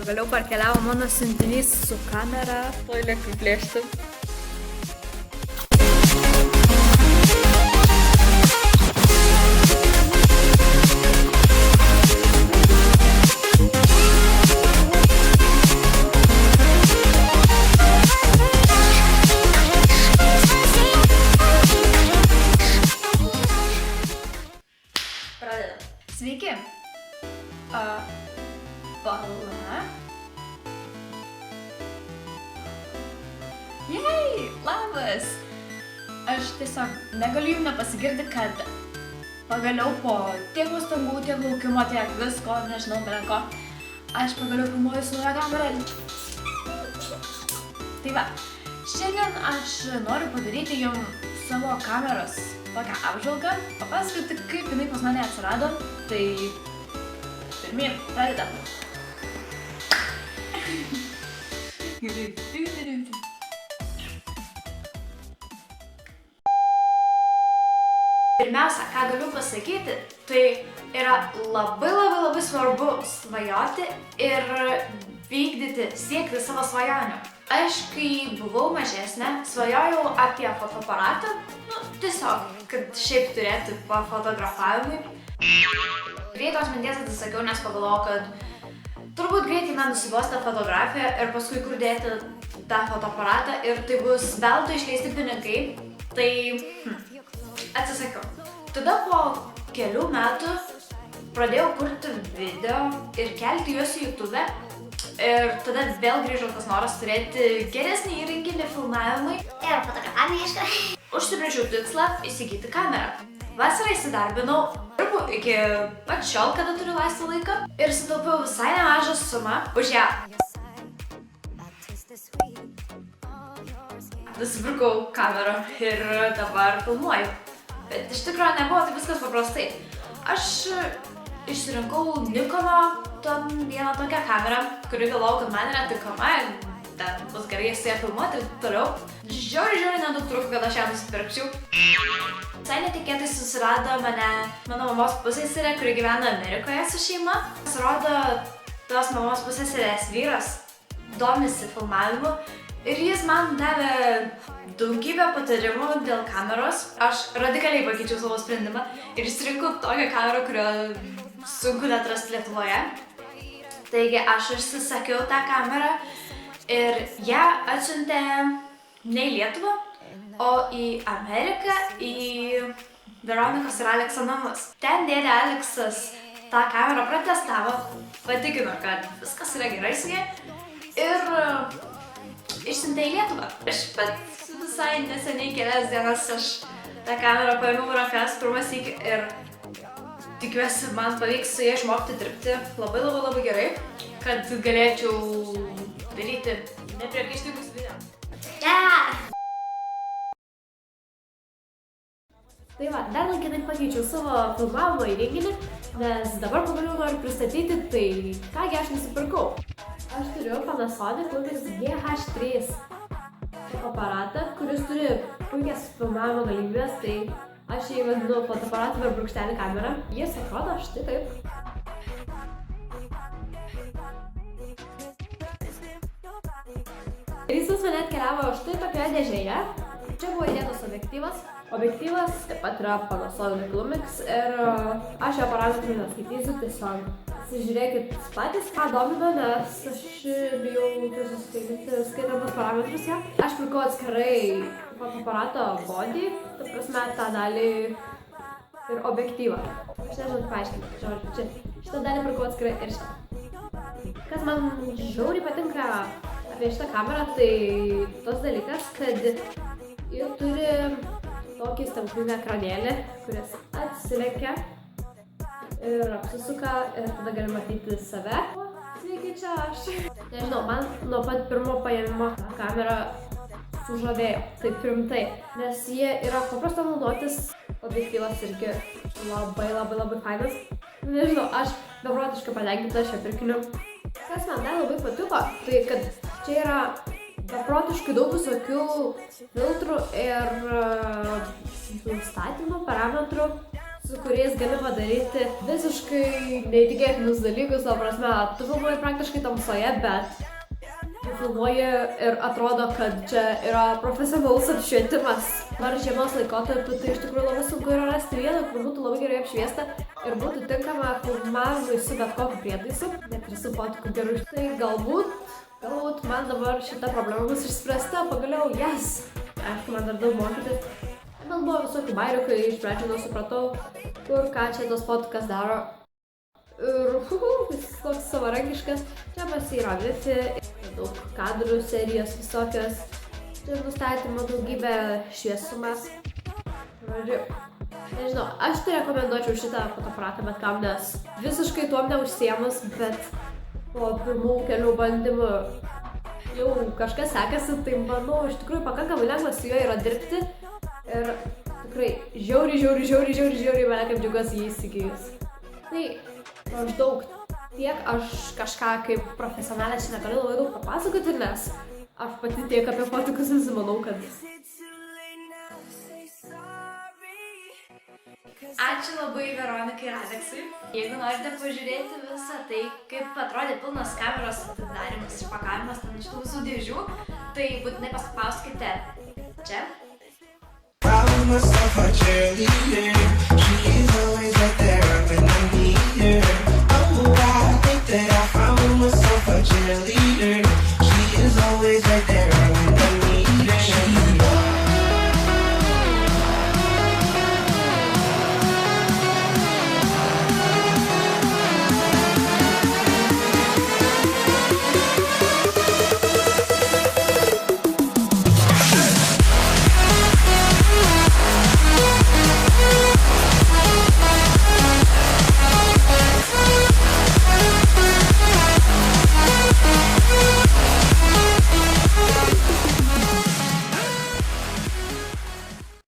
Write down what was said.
Pagaliau parkeliavo mano siuntinys su kamera. Tuoj lėkiu plėšti. Pradedam. Sveiki. Bala. Jei, labas. Aš tiesiog negaliu jums nepasigirti, kad pagaliau po tiek pastangų, tiek laukimo, tiek visko, nežinau, belenko, aš pagaliau filmuoju su nauja kamera. Tai va, šiandien aš noriu padaryti jums savo kameros tokią apžvalgą, papasakoti, kaip jinai pas mane atsirado. Tai pirmyn, pradedam. Pirmiausia, ką galiu pasakyti, tai yra labai svarbu svajoti ir vykdyti, siekti savo svajonių. Aš, kai buvau mažesnė, svajojau apie fotoaparatą, tiesiog, kad šiaip turėti fotografavimui. Greitos minties atsisakiau, nes pagalvojau, kad turbūt greitai man nusibos tą fotografiją ir paskui kur dėti tą fotoaparatą ir tai bus veltui išleisti pinigai, tai atsisakiau. Tada po kelių metų pradėjau kurti video ir kelti juos į YouTube ir tada vėl grįžo tas noras turėti geresnį įrenginį filmavimui ir fotografavimui, aišku. Užsibrėžiau tikslą įsigyti kamerą. Vasarą įsidarbinau, dirbu iki pat šiol, kada turiu laisvą laiką ir sutaupiau visai nemažą sumą už ją. Nusipirkau kamerą ir dabar filmuoju. Bet iš tikrųjų nebuvo tai viskas paprastai. Aš išsirinkau Nikono vieną tokią kamerą, kuri galvojau, kad man yra tinkama, ten bus gerai su ją filmuoti ir toliau. Žiauriai nedaug trūko, kad aš ją nusipirkčiau. Visai netikėtai susirado mane mano mamos pusseserė, kuri gyvena Amerikoje su šeima. Pasirodo, tos mamos pusseserės vyras domisi filmavimu ir jis man davė daugybę patarimų dėl kameros. Aš radikaliai pakeičiau savo sprendimą ir išsirinkau tokią kamerą, kurio sunku atrasti Lietuvoje. Taigi aš užsisakiau tą kamerą ir ją atsiuntė ne į Lietuvą, o į Ameriką, į Veronikos ir Alekso namus. Ten dėdė Aleksas tą kamerą pratestavo, patikino, kad viskas yra gerai su ja ir išsiuntė į Lietuvą. Aš pat visai neseniai kelias dienas aš tą kamerą paėmiau rankas pirmąsyk ir tikiuosi man pavyks su ja išmokti dirbti labai gerai, kad galėčiau daryti nepriekaištingus video. Tai va, dar kitaip pakeičiau savo filmavimo įrenginį, nes dabar pagaliau noriu pristatyti tai, kągi aš nusipirkau. Aš turiu Panasonic Lumix GH3 aparatą, kuris turi puikias filmavimo galimybės, tai aš jį vadinu fotoaparatu per brūkštelį kamerą. Jis atrodo štai taip. Ir jis pas mane atkeliavo štai tokioje dėžėje. Čia buvo įdėtas objektyvas. Objektyvas taip pat yra Panasonic Lumix ir aš jo parametrų neskaitysiu, tiesiog pasižiūrėkit patys, ką domino, nes aš bijau susiskaityti skaitamus parametrus ją. Aš pirkau atskirai fotoaparato body, ta prasme tą dalį ir objektyvą. Aš nežinau, paaiškinti, žodžiu, šitą dalį pirkau atskirai ir šitą. Kas man žiauriai patinka apie šitą kamerą, tai tos dalykas, kad ji turi tokį stebuklingą ekranėlį, kuris atsilenkia ir apsisuka ir tada gali matyti save. Sveiki, čia aš. Nežinau, man nuo pat pirmo paėmimo kamerą sužavėjo, taip rimtai, nes jie yra paprasta naudotis, objektyvas irgi labai fainas. Nežinau, aš beprotiškai patenkinta šio pirkiniu. Kas man dar labai patiko, tai kad čia yra beprotiškai daug visokių filtrų ir nustatymų parametrų su kuriais gali padaryti visiškai neįtikėtinus dalykus, o prasme, tu filmuoji praktiškai tamsoje, bet tu filmuoji ir atrodo, kad čia yra profesionalus apšvietimas. Dar žiemos laikotarpiu tai iš tikrųjų labai sunku yra rasti vietą, kur būtų labai gerai apšviesta ir būtų tinkama filmavimui su bet kokiu prietaisu, net ir su fotoku geru. Tai galbūt man dabar šita problema bus išspręsta, pagaliau, yes! Aišku, man dar daug mokytis. Man buvo visokių bairių, kai iš pradžių nesupratau, kur ką čia tos fotokas daro. Ir jis toks savarankiškas. Čia pas jį yra wifi, daug kadrų serijos visokios. Čia nustatymo daugybė šviesumas. Žodžiu, nežinau, aš tai rekomenduočiau šitą fotoaparatą bet kam, nes visiškai tuom neužsiemus, bet po pirmų kelių bandymų jau kažkas sekasi, tai manau, iš tikrųjų pakankamai lengva su juo yra dirbti. Ir tikrai žiauriai mane kaip džiugiuosi jį įsigijus. Tai maždaug tiek, aš kažką kaip profesionalė čia negaliu labai daug papasakoti, nes aš pati tiek apie fotokus manau, kad... Ačiū labai Veronikai ir Aleksui. Jeigu norite pažiūrėti visą tai, kaip atrodė pilnas kameros atidarimas ir pakavimas ten iš tų visų dėžių, tai būtinai paspauskite čia. I was myself a cheerleader.